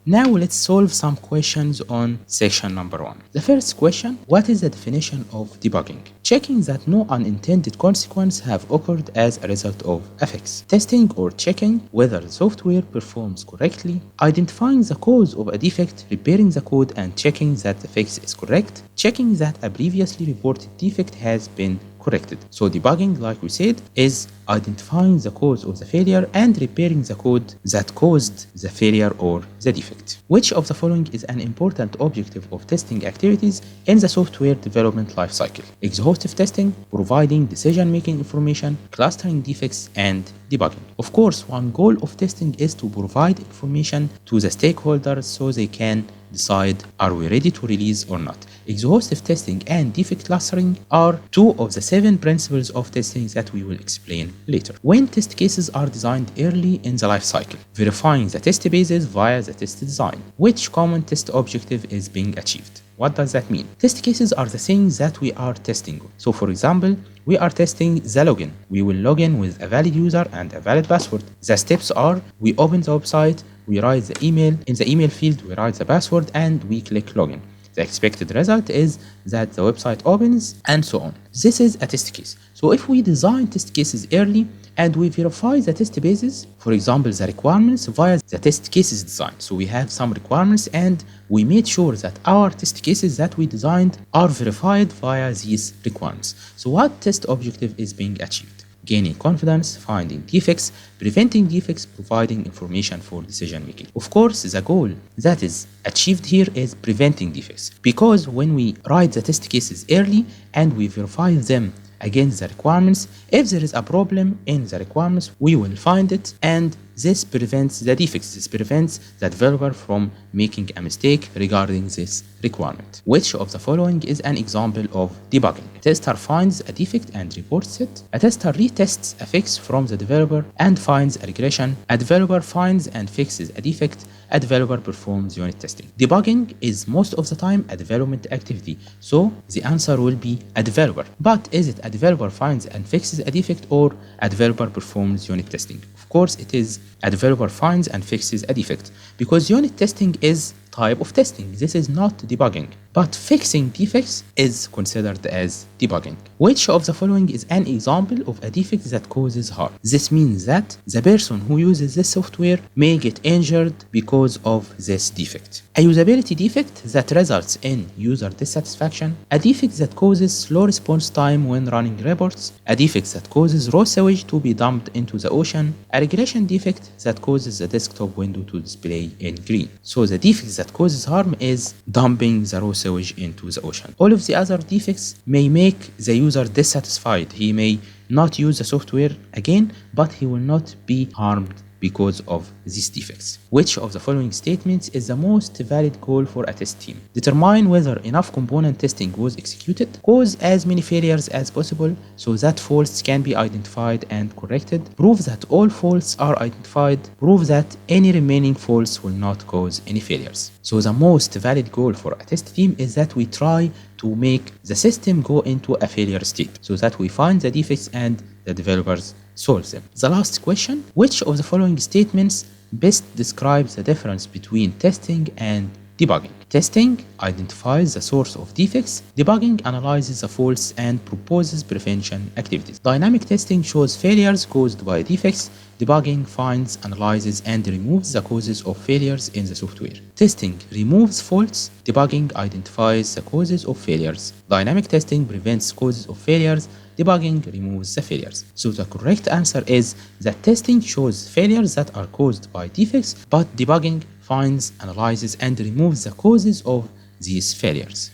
Now let's solve some questions on section number 1. The first question, what is the definition of debugging? Checking that no unintended consequences have occurred as a result of a fix. Testing or checking whether the software performs correctly. Identifying the cause of a defect, repairing the code and checking that the fix is correct. Checking that a previously reported defect has been corrected. So debugging, like we said, is identifying the cause of the failure and repairing the code that caused the failure or the defect. Which of the following is an important objective of testing activities in the software development lifecycle? Exhaustive testing, providing decision-making information, clustering defects, and debugging. Of course, one goal of testing is to provide information to the stakeholders so they can decide, are we ready to release or not. Exhaustive testing and defect clustering are two of the 7 principles of testing that we will explain later. When test cases are designed early in the life cycle, verifying the test bases via the test design, which common test objective is being achieved. What does that mean? Test cases are the things that we are testing. So for example, we are testing the login. We will log in with a valid user and a valid password. The steps are, we open the website, we write the email, in the email field we write the password and we click login. The expected result is that the website opens and so on. This is a test case. So if we design test cases early and we verify the test bases, for example, the requirements via the test cases design. So we have some requirements and we made sure that our test cases that we designed are verified via these requirements. So what test objective is being achieved? Gaining confidence, finding defects, preventing defects, providing information for decision making. Of course, the goal that is achieved here is preventing defects, because when we write the test cases early and we verify them against the requirements, if there is a problem in the requirements, we will find it, and this prevents the defects. This prevents the developer from making a mistake regarding this requirement. Which of the following is an example of debugging? A tester finds a defect and reports it. A tester retests a fix from the developer and finds a regression. A developer finds and fixes a defect. A developer performs unit testing. Debugging is most of the time a development activity, so the answer will be a developer. But is it a developer finds and fixes a defect or a developer performs unit testing? Of course, it is a developer finds and fixes a defect, because unit testing is type of testing. This is not debugging, but fixing defects is considered as debugging. Which of the following is an example of a defect that causes harm? This means that the person who uses this software may get injured because of this defect. A usability defect that results in user dissatisfaction. A defect that causes slow response time when running reports. A defect that causes raw sewage to be dumped into the ocean. A regression defect that causes the desktop window to display in green. So the defects that causes harm is dumping the raw sewage into the ocean. All of the other defects may make the user dissatisfied. He may not use the software again, but he will not be harmed because of these defects. Which of the following statements is the most valid goal for a test team? Determine whether enough component testing was executed. Cause as many failures as possible so that faults can be identified and corrected. Prove that all faults are identified. Prove that any remaining faults will not cause any failures. So the most valid goal for a test team is that we try to make the system go into a failure state so that we find the defects and the developers solve them. The last question, which of the following statements best describes the difference between testing and debugging? Testing identifies the source of defects. Debugging analyzes the faults and proposes prevention activities. Dynamic testing shows failures caused by defects. Debugging finds, analyzes, and removes the causes of failures in the software. Testing removes faults. Debugging identifies the causes of failures. Dynamic testing prevents causes of failures. Debugging removes the failures. So the correct answer is that testing shows failures that are caused by defects, but debugging finds, analyzes, and removes the causes of these failures.